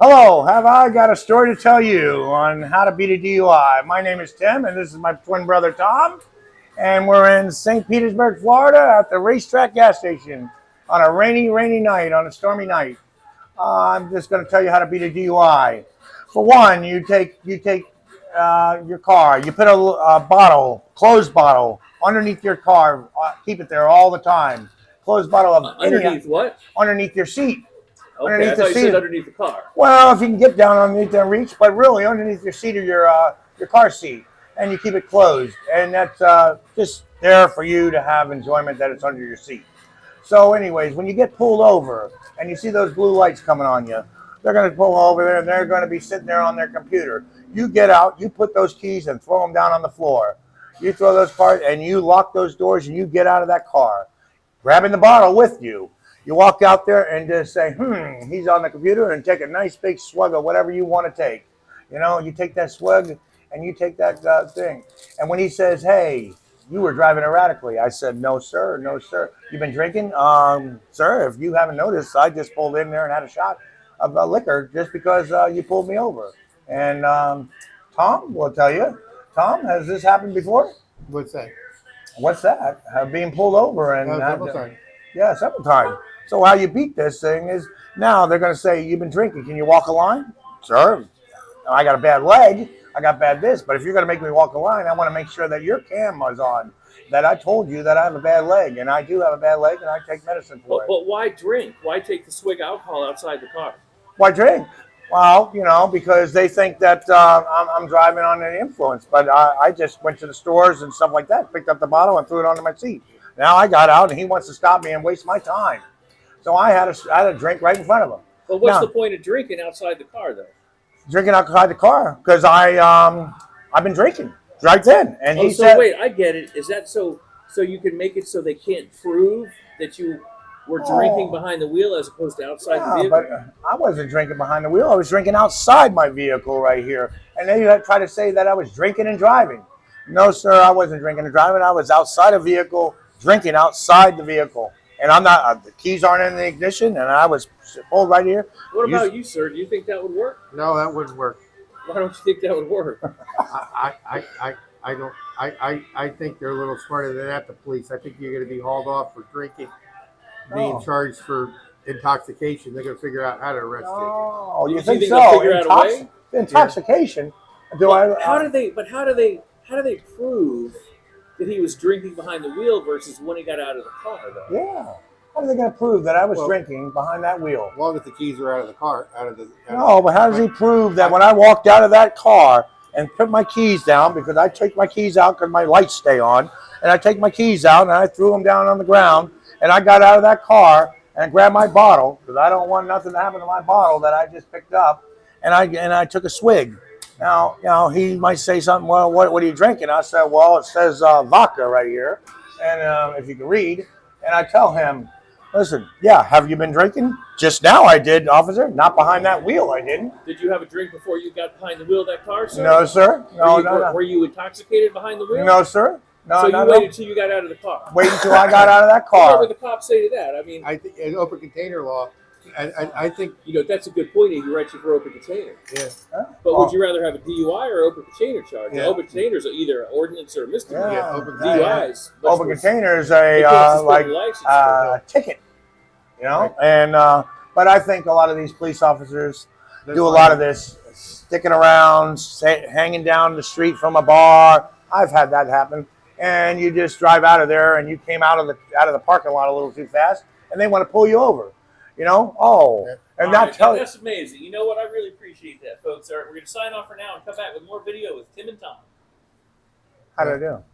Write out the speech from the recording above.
Hello, have I got a story to tell you on how to beat a DUI? My name is Tim, and this is my twin brother Tom, and we're in St. Petersburg, Florida, at the Racetrack gas station on a rainy night, on a stormy night. I'm just going to tell you how to beat a DUI. For one, you take your car, you put a bottle, closed bottle, underneath your car. Keep it there all the time. Closed bottle of Underneath what? underneath your seat. Okay, Underneath I the thought you seat. said underneath the car. Well, if you can get down underneath that reach, but really underneath your seat or your car seat, and you keep it closed, and that's just there for you to have enjoyment that it's under your seat. So, anyways, when you get pulled over and you see those blue lights coming on you, they're going to pull over there and they're going to be sitting there on their computer. You get out, you put those keys and throw them down on the floor. You throw those cards and you lock those doors and you get out of that car, grabbing the bottle with you. You walk out there and just say, he's on the computer, and take a nice big swig of whatever you want to take. You know, you take that swig and you take that thing. And when he says, hey, you were driving erratically, I said, no, sir, no, sir. You've been drinking? Sir, if you haven't noticed, I just pulled in there and had a shot of liquor just because you pulled me over. And Tom will tell you. Tom, has this happened before? What's that? What's that? Being pulled over and Several times. Yeah, several times. So how you beat this thing is now they're going to say, you've been drinking. Can you walk a line? Sir, I got a bad leg. I got bad this. But if you're going to make me walk a line, I want to make sure that your camera's on, that I told you that I have a bad leg. And I do have a bad leg, and I take medicine for it. But why drink? Why take the swig of alcohol outside the car? Why drink? Well, you know, because they think that I'm driving under the influence. But I just went to the stores and stuff like that, picked up the bottle and threw it onto my seat. Now I got out, and he wants to stop me and waste my time. So I had a drink right in front of him. But what's the point of drinking outside the car, though? Drinking outside the car because I've been drinking right then. And he so said, wait, I get it. Is that so you can make it so they can't prove that you were drinking behind the wheel as opposed to outside the vehicle? But I wasn't drinking behind the wheel. I was drinking outside my vehicle right here. And they try to say that I was drinking and driving. No, sir, I wasn't drinking and driving. I was outside a vehicle, drinking outside the vehicle. And I'm not, the keys aren't in the ignition, and I was pulled right here. What about you, sir? Do you think that would work? No, that wouldn't work. Why don't you think that would work? I don't. I think they're a little smarter than that. The police. I think you're going to be hauled off for drinking, being charged for intoxication. They're going to figure out how to arrest you. Oh, you think think they'll so? figure out a way? Intoxication? How do they prove that he was drinking behind the wheel versus when he got out of the car, though? Yeah. How are they going to prove that I was drinking behind that wheel? As long as the keys are out of the car, But how does he prove that when I walked out of that car and put my keys down, because I take my keys out because my lights stay on, and I take my keys out and I threw them down on the ground, and I got out of that car and grabbed my bottle, because I don't want nothing to happen to my bottle that I just picked up, and I took a swig. Now, you know, he might say something, well, what are you drinking? I said, well, it says vodka right here, and if you can read, and I tell him, listen, have you been drinking? Just now I did, officer. Not behind that wheel, I didn't. Did you have a drink before you got behind the wheel of that car, sir? No, sir. No. Were you intoxicated behind the wheel? No, sir. So you waited until you got out of the car? Wait until I got out of that car. What would the cops say to that? I mean, I think in open container law, I think that's a good point. He writes you for open container. Yeah. But would you rather have a DUI or open container charge? Yeah. Open containers are either an ordinance or a misdemeanor. Yeah, open DUIs. Open container is a ticket, you know. Right. And but I think a lot of these police officers do a lot of this, sticking around, hanging down the street from a bar. I've had that happen. And you just drive out of there, and you came out of the parking lot a little too fast, and they want to pull you over. You know? And that's amazing. You know what? I really appreciate that, folks. All right, we're going to sign off for now and come back with more video with Tim and Tom. How do I do?